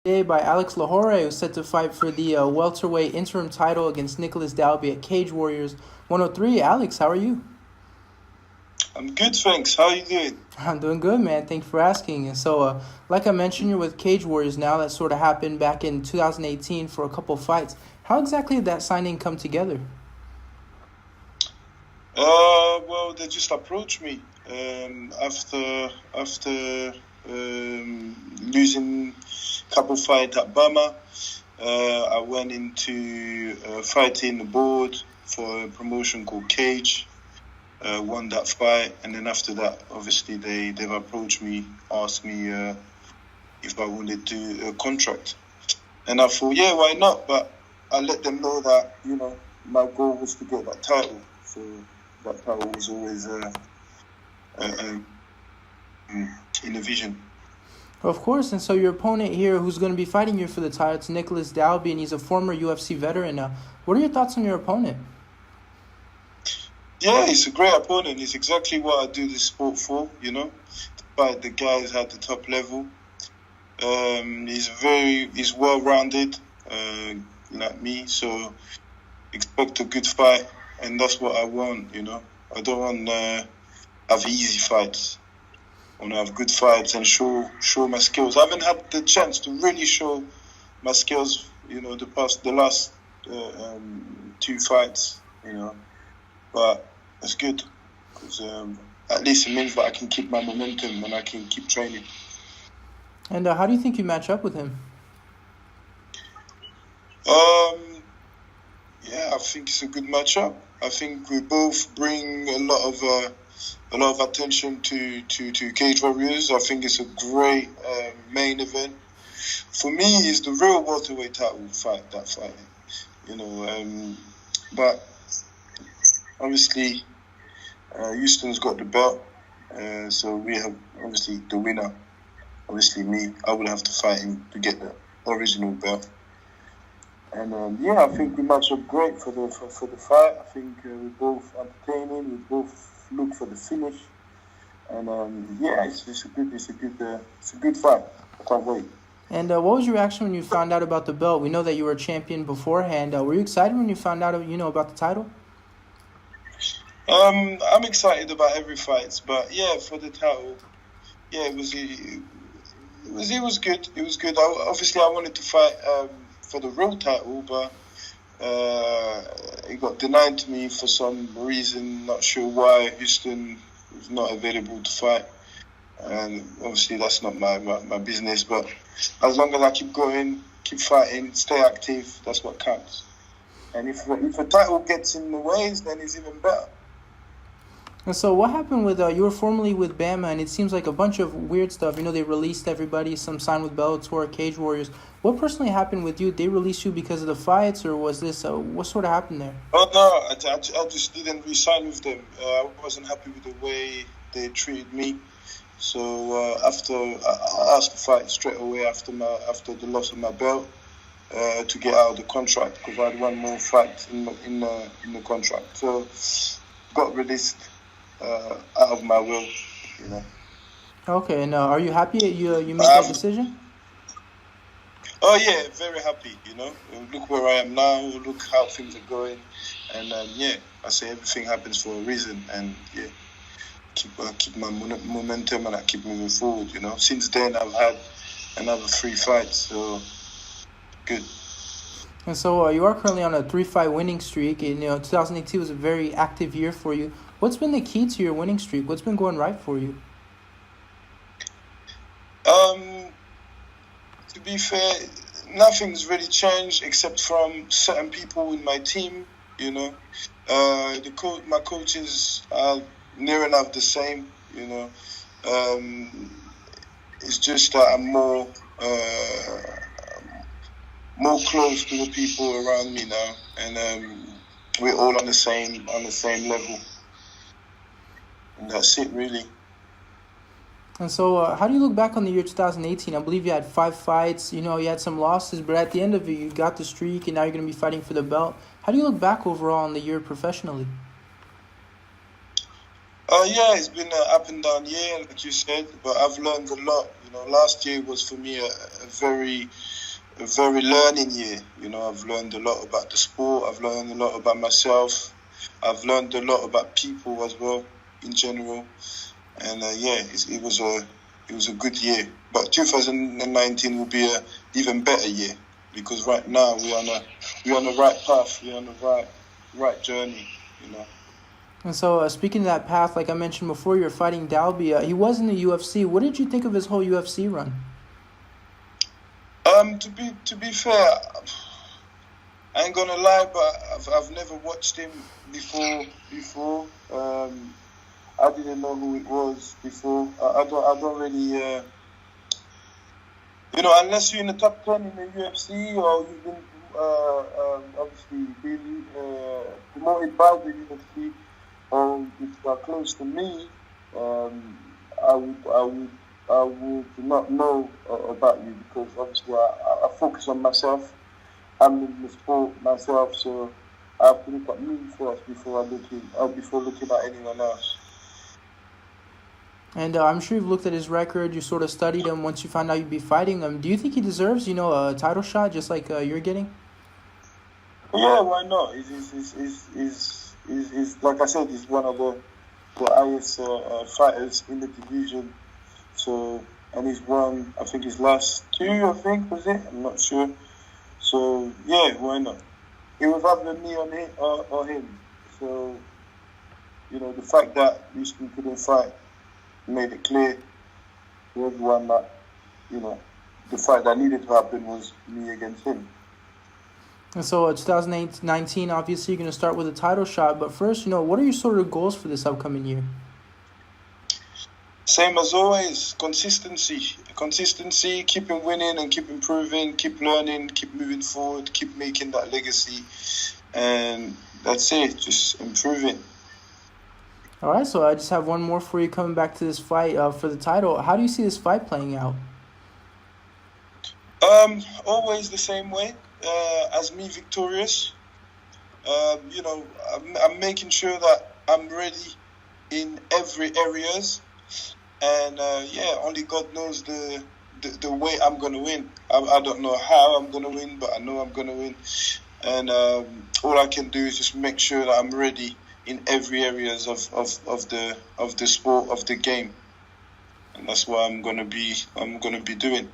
Today by Alex Lohore, who's set to fight for the welterweight interim title against Nicolas Dalby at Cage Warriors 103. Alex, how are you? I'm good, thanks. How are you doing? I'm doing good, man. Thanks for asking. And so, like I mentioned, you're with Cage Warriors now. That sort of happened back in 2018 for a couple fights. How exactly did that signing come together? Well, they just approached me after losing a couple fights at BAMMA. I went into fighting the board for a promotion called Cage. Won that fight, and then after that, obviously they've approached me, asked me if I wanted to do a contract, and I thought, yeah, why not? But I let them know that my goal was to get that title, so that title was always in the vision. Of course, and so your opponent here, who's going to be fighting you for the title, it's Nicolas Dalby, and he's a former UFC veteran. What are your thoughts on your opponent? Yeah, he's a great opponent. He's exactly what I do this sport for, to fight the guys at the top level. He's well-rounded, like me, so expect a good fight, and that's what I want, I don't want to have easy fights. I want to have good fights and show my skills. I haven't had the chance to really show my skills, the last two fights, but it's good because at least it means that I can keep my momentum and I can keep training. And how do you think you match up with him? Yeah, I think it's a good matchup. I think we both bring a lot of attention to Cage Warriors. I think it's a great main event. For me, it's the real welterweight title fight. But obviously, Houston's got the belt, so we have obviously the winner. Obviously, me. I will have to fight him to get the original belt. And I think we match up great for the fight. I think we're both entertaining. We both look for the finish, and it's a good fight. I can't wait. And what was your reaction when you found out about the belt? We know that you were a champion beforehand. Were you excited when you found out, about the title? I'm excited about every fight, but for the title, it was good. It was good. Obviously, I wanted to fight for the real title, but it got denied to me for some reason. Not sure why. Houston was not available to fight, and obviously that's not my business. But as long as I keep going, keep fighting, stay active, that's what counts. And if a title gets in the ways, then it's even better. And so what happened with, you were formerly with BAMMA, and it seems like a bunch of weird stuff. They released everybody, some signed with Bellator, Cage Warriors. What personally happened with you? Did they release you because of the fights, or was this, what sort of happened there? Oh, no, I just didn't re-sign with them. I wasn't happy with the way they treated me. So after, I asked to fight straight away after the loss of my belt to get out of the contract, because I had one more fight in the contract. So got released. Out of my will, Okay, and are you happy you made that decision? Oh yeah, very happy. Look where I am now. Look how things are going, and I say everything happens for a reason, and keep my momentum and I keep moving forward. Since then I've had another 3 fights, so good. And so you are currently on a 3-fight winning streak. And 2018 was a very active year for you. What's been the key to your winning streak? What's been going right for you? To be fair, nothing's really changed except from certain people in my team. My coaches are near enough the same. It's just that I'm more close to the people around me now, and we're all on the same level. And that's it, really. And so how do you look back on the year 2018? I believe you had 5 fights. You had some losses, but at the end of it, you got the streak, and now you're going to be fighting for the belt. How do you look back overall on the year professionally? It's been an up and down year, like you said, but I've learned a lot. Last year was for me a very a very learning year. You know, I've learned a lot about the sport. I've learned a lot about myself. I've learned a lot about people as well in general. And it was a good year. But 2019 will be a even better year, because right now we're on the right path. We're on the right journey. You know. And so, speaking of that path, like I mentioned before, you're fighting Dalby. He was in the UFC. What did you think of his whole UFC run? To be fair, I ain't gonna lie, but I've never watched him before. I didn't know who it was before. I don't really. You know, unless you're in the top 10 in the UFC, or you've been obviously been promoted by the UFC, or if you are close to me, I would not know about you, because obviously I focus on myself. I'm in the sport myself, so I have to look at me first before looking at anyone else. And I'm sure you've looked at his record. You sort of studied him once you found out you'd be fighting him. Do you think he deserves, a title shot just like you're getting? Yeah, why not? He's like I said, he's one of the highest fighters in the division. So, and he's won, I think, his last two, was it? I'm not sure. So, yeah, why not? It was either me or him. So, the fact that we still couldn't fight made it clear to everyone that, the fight that needed to happen was me against him. And so 2019, obviously, you're going to start with a title shot. But first, what are your sort of goals for this upcoming year? Same as always, consistency, keeping winning and keep improving, keep learning, keep moving forward, keep making that legacy. And that's it, just improving. All right, so I just have one more for you coming back to this fight for the title. How do you see this fight playing out? Always the same way, as me victorious. I'm making sure that I'm ready in every areas. And only God knows the way I'm going to win. I don't know how I'm going to win, but I know I'm going to win. And all I can do is just make sure that I'm ready in every areas of the sport, of the game. And that's what I'm going to be doing.